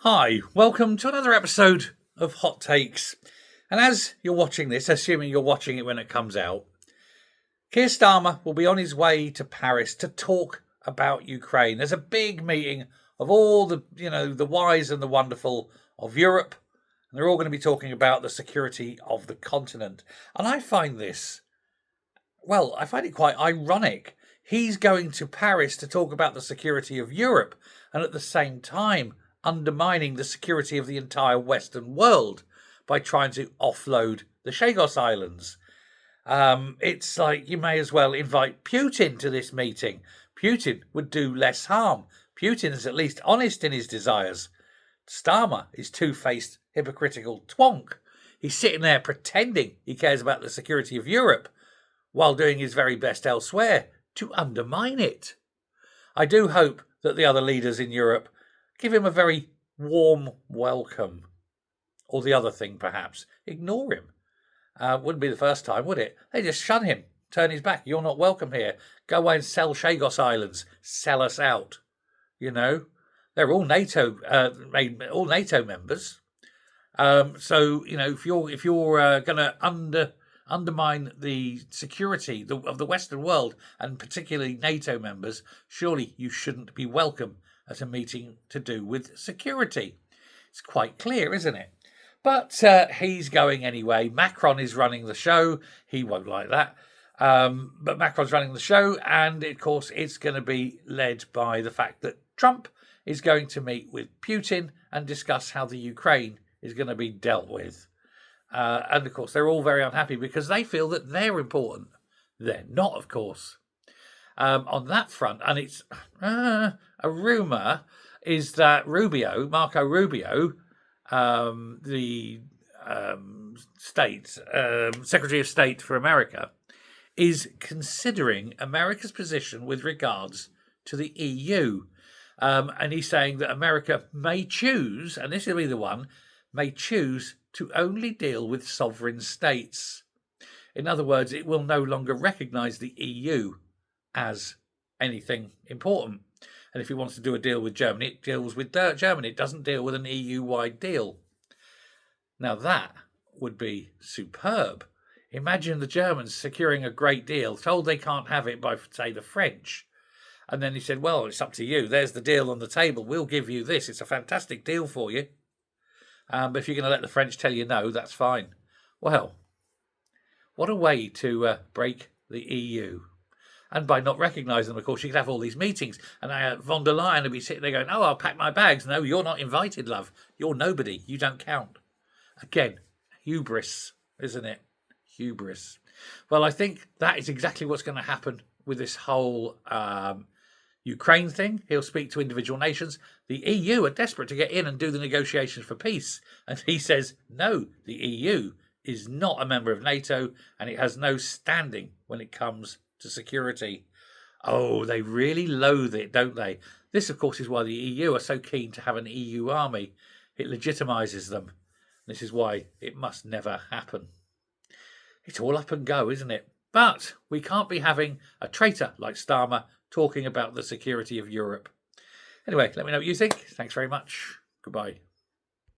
Hi, welcome to another episode of Hot Takes. And as you're watching this, assuming you're watching it when it comes out, Keir Starmer will be on his way to Paris to talk about Ukraine. There's a big meeting of all the wise and the wonderful of Europe, and they're all going to be talking about the security of the continent. And I find it quite ironic. He's going to Paris to talk about the security of Europe, and at the same time undermining the security of the entire Western world by trying to offload the Chagos Islands. It's like you may as well invite Putin to this meeting. Putin would do less harm. Putin is at least honest in his desires. Starmer is two-faced, hypocritical twonk. He's sitting there pretending he cares about the security of Europe while doing his very best elsewhere to undermine it. I do hope that the other leaders in Europe give him a very warm welcome. Or the other thing, perhaps, ignore him. Wouldn't be the first time, would it? They just shun him, turn his back. You're not welcome here. Go away and sell Chagos Islands. Sell us out. You know, they're all NATO members. So you know, if you're going to undermine the security of the Western world and particularly NATO members, surely you shouldn't be welcome at a meeting to do with security. It's quite clear, isn't it? But he's going anyway. Macron is running the show. He won't like that. But Macron's running the show, and of course it's going to be led by the fact that Trump is going to meet with Putin and discuss how the Ukraine is going to be dealt with. And of course they're all very unhappy because they feel that they're important. They're not, of course. On that front, and it's a rumour, is that Marco Rubio, the Secretary of State for America, is considering America's position with regards to the EU. And he's saying that America may choose, and this will be the one, may choose to only deal with sovereign states. In other words, it will no longer recognise the EU as anything important. And if he wants to do a deal with Germany, it deals with Germany. It doesn't deal with an EU-wide deal. Now that would be superb. Imagine the Germans securing a great deal, told they can't have it by, say, the French. And then he said, well, it's up to you. There's the deal on the table. We'll give you this. It's a fantastic deal for you. But if you're going to let the French tell you no, that's fine. Well, what a way to break the EU. And by not recognising them, of course, you could have all these meetings. And von der Leyen would be sitting there going, oh, I'll pack my bags. No, you're not invited, love. You're nobody. You don't count. Again, hubris, isn't it? Hubris. Well, I think that is exactly what's going to happen with this whole Ukraine thing. He'll speak to individual nations. The EU are desperate to get in and do the negotiations for peace. And he says, no, the EU is not a member of NATO and it has no standing when it comes to security. Oh, they really loathe it, don't they? This, of course, is why the EU are so keen to have an EU army. It legitimises them. This is why it must never happen. It's all up and go, isn't it? But we can't be having a traitor like Starmer talking about the security of Europe. Anyway, let me know what you think. Thanks very much. Goodbye.